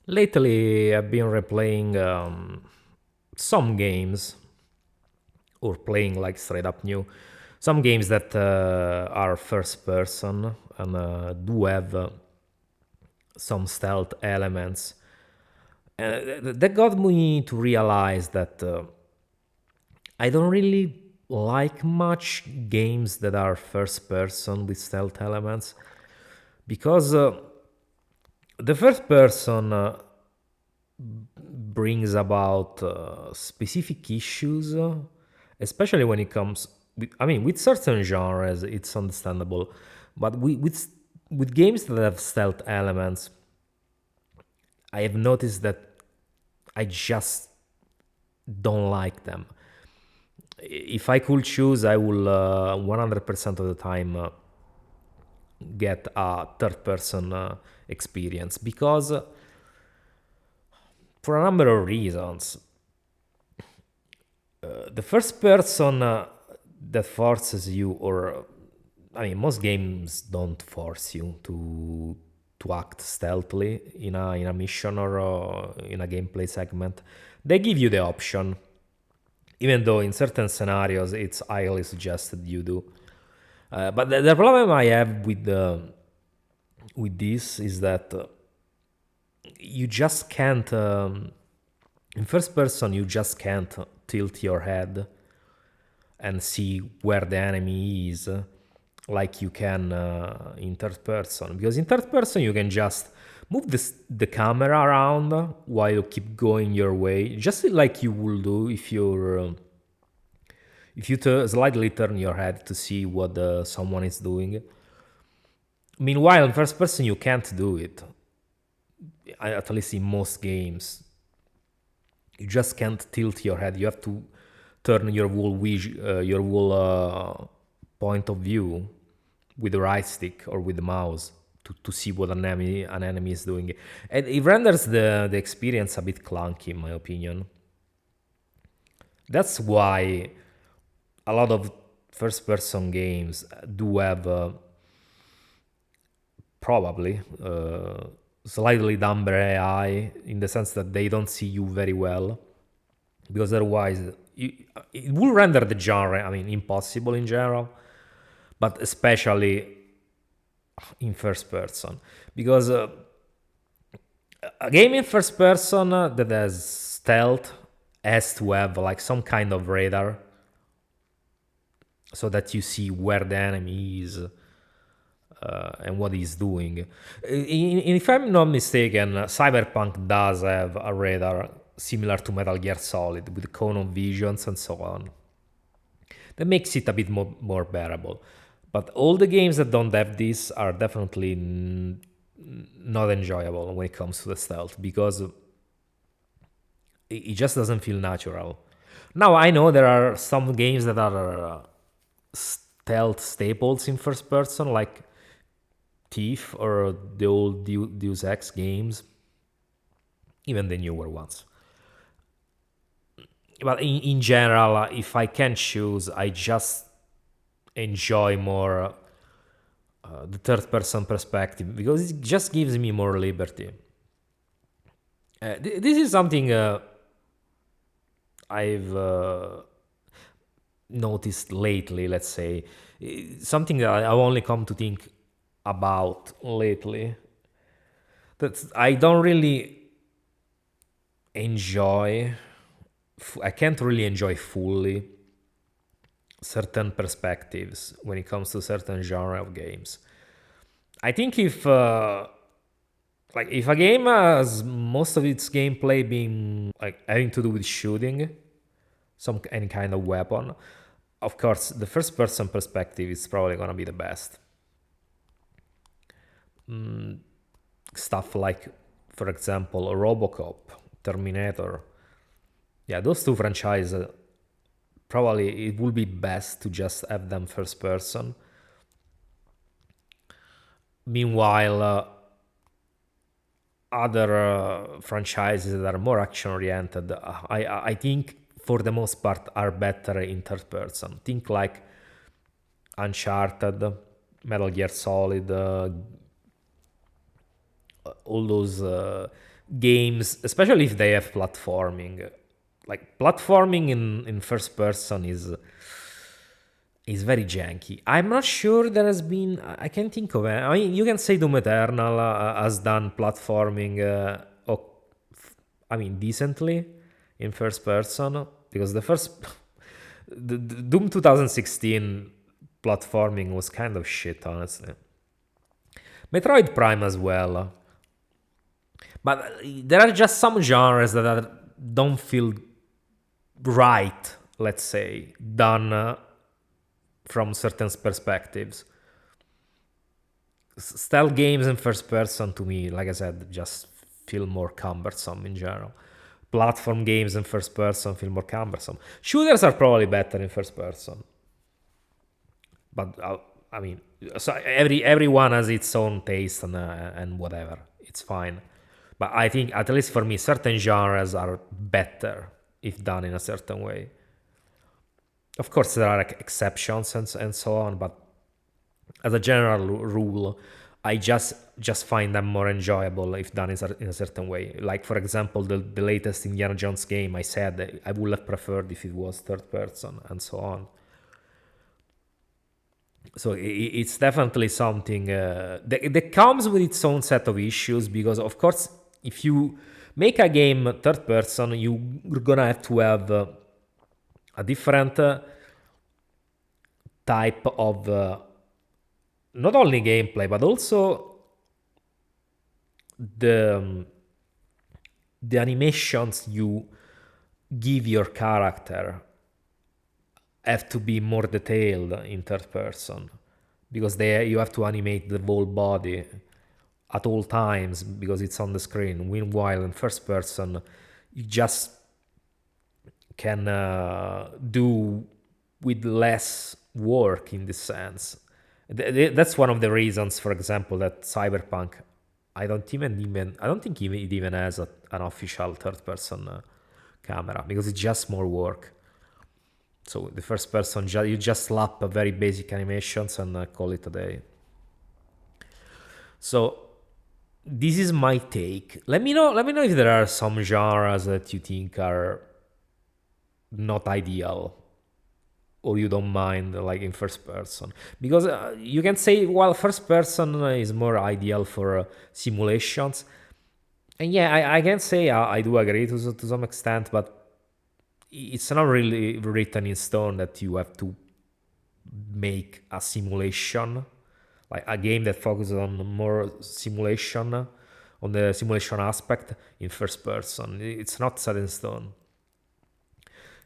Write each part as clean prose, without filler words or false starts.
Lately, I've been replaying some games or playing like straight up new. Some games that are first person and do have some stealth elements. That got me to realize that I don't really like much games that are first person with stealth elements because the first person brings about specific issues, especially when it comes with, I mean, with certain genres, it's understandable, but with games that have stealth elements, I have noticed that I just don't like them. If I could choose, I will 100% of the time get a third person experience because for a number of reasons. The first person that forces you, or I mean, most games don't force you to act stealthily in a mission or in a gameplay segment. They give you the option, even though in certain scenarios it's highly suggested you do. But the problem I have with this is that you just can't. In first person, you just can't tilt your head and see where the enemy is like you can in third person. Because in third person, you can just move the camera around while you keep going your way, just like you will do if you slightly turn your head to see what someone is doing. Meanwhile, in first person, you can't do it. At least in most games, you just can't tilt your head. You have to turn your whole point of view with the right stick or with the mouse to see what an enemy is doing, and it renders the experience a bit clunky, in my opinion. That's why a lot of first person games do have probably slightly dumber AI in the sense that they don't see you very well, because otherwise it will render the genre, I mean, impossible in general, but especially in first person, because a game in first person that has stealth has to have like some kind of radar so that you see where the enemy is and what he's doing. If I'm not mistaken, Cyberpunk does have a radar similar to Metal Gear Solid with cone of visions and so on. That makes it a bit more bearable. But all the games that don't have this are definitely not enjoyable when it comes to the stealth because it just doesn't feel natural. Now, I know there are some games that are stealth staples in first person, like Thief or the old Deus Ex games, even the newer ones. But in general, if I can choose, I just enjoy more the third person perspective because it just gives me more liberty. This is something I've noticed lately, let's say. Something that I've only come to think about lately. That I don't really enjoy, I can't really enjoy fully certain perspectives when it comes to certain genre of games. I think if a game has most of its gameplay being like having to do with shooting any kind of weapon, of course the first person perspective is probably gonna be the best. Stuff like, for example, Robocop, Terminator. Yeah, those two franchises, probably it would be best to just have them first person. Meanwhile, other franchises that are more action oriented, I think for the most part are better in third person. Think like Uncharted, Metal Gear Solid, all those games, especially if they have platforming. Like platforming in first person is very janky. I'm not sure there has been. I can't think of it. I mean, you can say Doom Eternal has done platforming. I mean, decently in first person, because the first the Doom 2016 platforming was kind of shit, honestly. Metroid Prime as well. But there are just some genres that don't feel right, let's say, done from certain perspectives. Stealth games in first person, to me, like I said, just feel more cumbersome in general. Platform games in first person feel more cumbersome. Shooters are probably better in first person, but I mean, so everyone has its own taste and whatever. It's fine, but I think at least for me, certain genres are better if done in a certain way. Of course, there are like exceptions and so on, but as a general rule, I just find them more enjoyable if done in a certain way. Like, for example, the latest Indiana Jones game, I said I would have preferred if it was third person and so on. So it's definitely something that comes with its own set of issues, because, of course, if you make a game third person, you're gonna have to have a different type of not only gameplay, but also the animations you give your character have to be more detailed in third person, because you have to animate the whole body at all times because it's on the screen. Meanwhile, in first person, you just can do with less work in this sense. That's one of the reasons, for example, that Cyberpunk, I don't think it even has an official third person camera, because it's just more work. So the first person, you just slap very basic animations and call it a day. So this is my take. Let me know if there are some genres that you think are not ideal, or you don't mind, like in first person, because you can say, well, first person is more ideal for simulations, and yeah, I can say I do agree to some extent, but it's not really written in stone that you have to make a simulation, like a game that focuses on more simulation, on the simulation aspect in first person. It's not set in stone.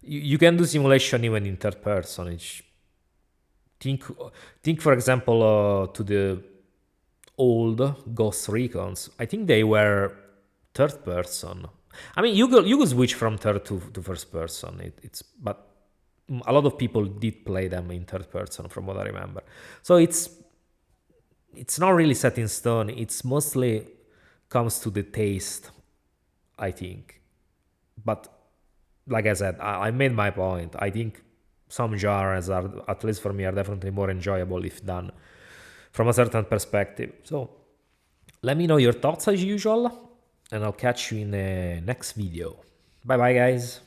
You can do simulation even in third person. Think for example to the old Ghost Recons. I think they were third person. I mean, you could switch from third to first person. But a lot of people did play them in third person, from what I remember. So it's not really set in stone. It's mostly comes to the taste, I think. But like I said, I made my point. I think some genres are, at least for me, are definitely more enjoyable if done from a certain perspective. So let me know your thoughts as usual, and I'll catch you in the next video. Bye bye, guys.